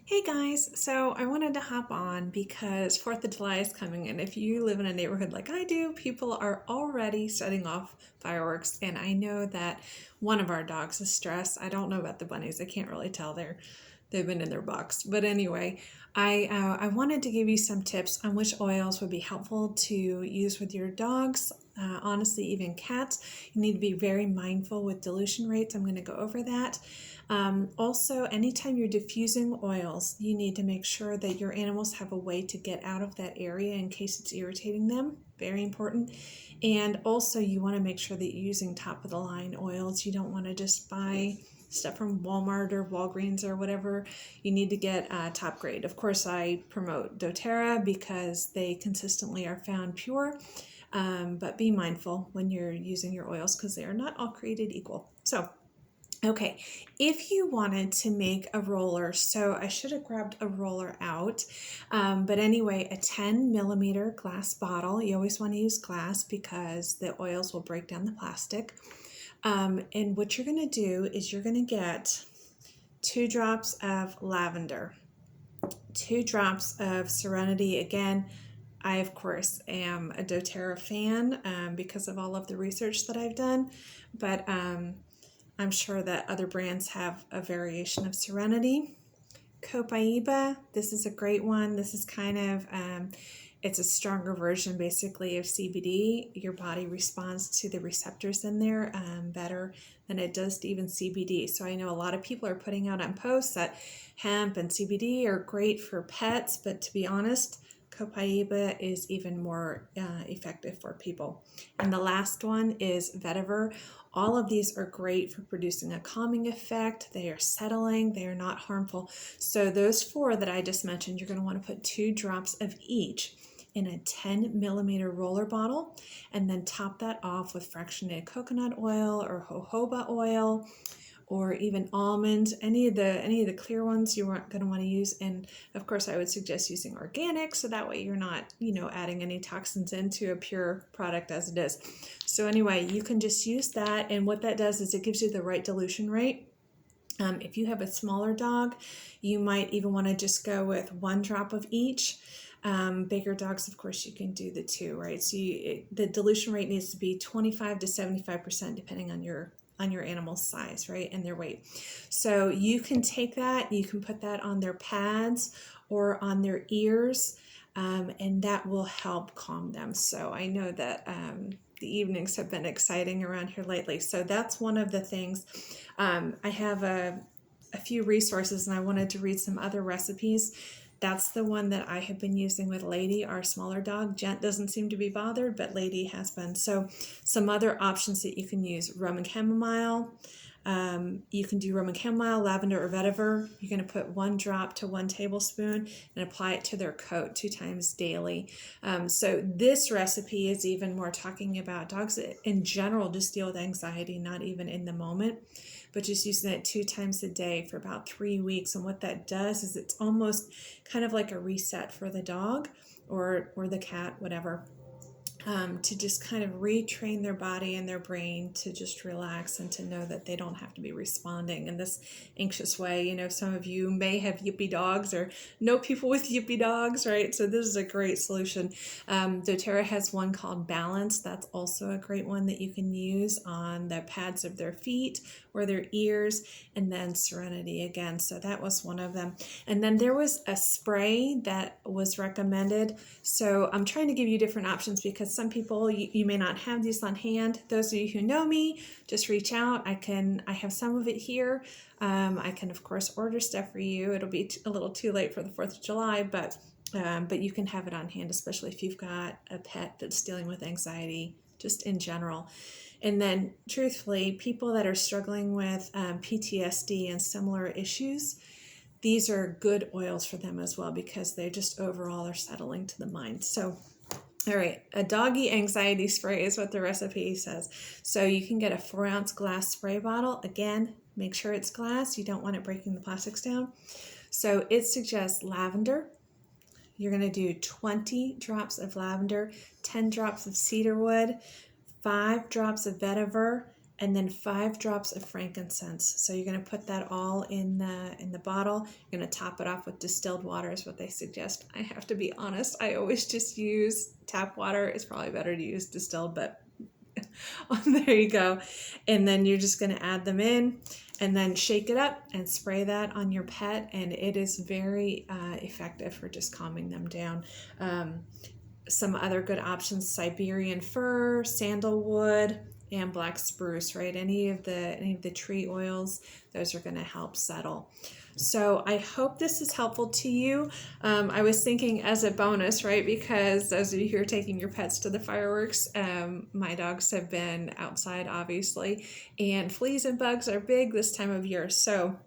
Hey guys, so I wanted to hop on because 4th of July is coming, and if you live in a neighborhood like I do, people are already setting off fireworks. And I know that one of our dogs is stressed. I don't know about the bunnies, I can't really tell. They've been in their box. But anyway, I wanted to give you some tips on which oils would be helpful to use with your dogs. Honestly, even cats, you need to be very mindful with dilution rates. I'm going to go over that. Also, anytime you're diffusing oils, you need to make sure that your animals have a way to get out of that area in case it's irritating them. Very important. And also, you want to make sure that you're using top of the line oils. You don't want to just buy stuff from Walmart or Walgreens or whatever. You need to get top grade. Of course, I promote doTERRA because they consistently are found pure. But be mindful when you're using your oils because they are not all created equal. So, okay, if you wanted to make a roller, so I should have grabbed a roller out, but anyway, a 10 millimeter glass bottle. You always want to use glass because the oils will break down the plastic. And what you're going to do is you're going to get 2 drops of lavender, 2 drops of Serenity. Again, I, of course, am a doTERRA fan because of all of the research that I've done, but I'm sure that other brands have a variation of Serenity. Copaiba, this is a great one. This is kind of, it's a stronger version basically of CBD. Your body responds to the receptors in there better than it does to even CBD. So I know a lot of people are putting out on posts that hemp and CBD are great for pets, but to be honest, Copaiba is even more effective for people. And the last one is vetiver. All of these are great for producing a calming effect. They are settling. They are not harmful. So those 4 that I just mentioned, you're going to want to put 2 drops of each in a 10 millimeter roller bottle, and then top that off with fractionated coconut oil or jojoba oil, or even almonds, any of the clear ones you aren't going to want to use. And of course, I would suggest using organic, so that way you're not, adding any toxins into a pure product as it is. So anyway, you can just use that, and what that does is it gives you the right dilution rate. If you have a smaller dog, you might even want to just go with 1 drop of each. Bigger dogs, of course, you can do the 2, right? So the dilution rate needs to be 25 to 75% depending on your animal's size, right, and their weight. So you can take that, you can put that on their pads or on their ears, and that will help calm them. So I know that the evenings have been exciting around here lately. So that's one of the things. I have a few resources, and I wanted to read some other recipes. That's the one that I have been using with Lady, our smaller dog. Gent doesn't seem to be bothered, but Lady has been. So some other options that you can use: Roman chamomile. You can do Roman chamomile, lavender, or vetiver. You're going to put 1 drop to 1 tablespoon and apply it to their coat 2 times daily. So this recipe is even more talking about dogs that in general just deal with anxiety, not even in the moment, but just using it 2 times a day for about 3 weeks. And what that does is it's almost kind of like a reset for the dog or the cat, whatever. To just kind of retrain their body and their brain to just relax and to know that they don't have to be responding in this anxious way. Some of you may have yippy dogs or know people with yippy dogs, right? So this is a great solution. doTERRA has one called Balance. That's also a great one that you can use on the pads of their feet or their ears, and then Serenity again. So that was one of them. And then there was a spray that was recommended. So I'm trying to give you different options because some people, you may not have these on hand. Those of you who know me, just reach out. I have some of it here. I can, of course, order stuff for you. It'll be a little too late for the 4th of July, but you can have it on hand, especially if you've got a pet that's dealing with anxiety, just in general. And then, truthfully, people that are struggling with PTSD and similar issues, these are good oils for them as well because they just overall are settling to the mind. So, all right, a doggy anxiety spray is what the recipe says. So you can get a 4-ounce glass spray bottle. Again, make sure it's glass. You don't want it breaking the plastics down. So it suggests lavender. You're going to do 20 drops of lavender, 10 drops of cedarwood, 5 drops of vetiver, and then 5 drops of frankincense. So you're going to put that all in the bottle. You're going to top it off with distilled water is what they suggest. I have to be honest, I always just use tap water. It's probably better to use distilled, but there you go. And then you're just going to add them in and then shake it up and spray that on your pet, and it is very effective for just calming them down. Some other good options: Siberian fir, sandalwood, and black spruce, right? Any of the tree oils, those are going to help settle. So I hope this is helpful to you. I was thinking as a bonus, right? Because those of you who are taking your pets to the fireworks, my dogs have been outside, obviously, and fleas and bugs are big this time of year. So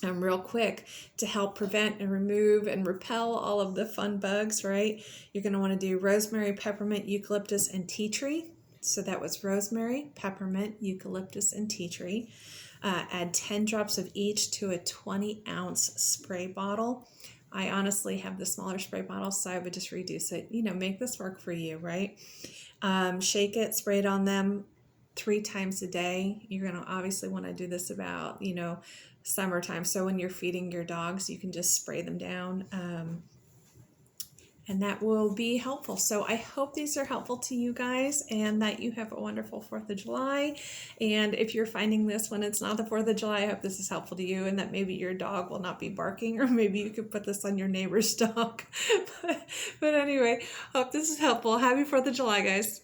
real quick, to help prevent and remove and repel all of the fun bugs, right? You're going to want to do rosemary, peppermint, eucalyptus, and tea tree. So that was rosemary, peppermint, eucalyptus, and tea tree. Add 10 drops of each to a 20-ounce spray bottle. I honestly have the smaller spray bottle, so I would just reduce it. Make this work for you, right? Shake it, spray it on them 3 times a day. You're going to obviously want to do this about, summertime. So when you're feeding your dogs, you can just spray them down. And that will be helpful. So I hope these are helpful to you guys and that you have a wonderful 4th of July. And if you're finding this when it's not the 4th of July, I hope this is helpful to you and that maybe your dog will not be barking, or maybe you could put this on your neighbor's dog. But anyway, hope this is helpful. Happy 4th of July, guys.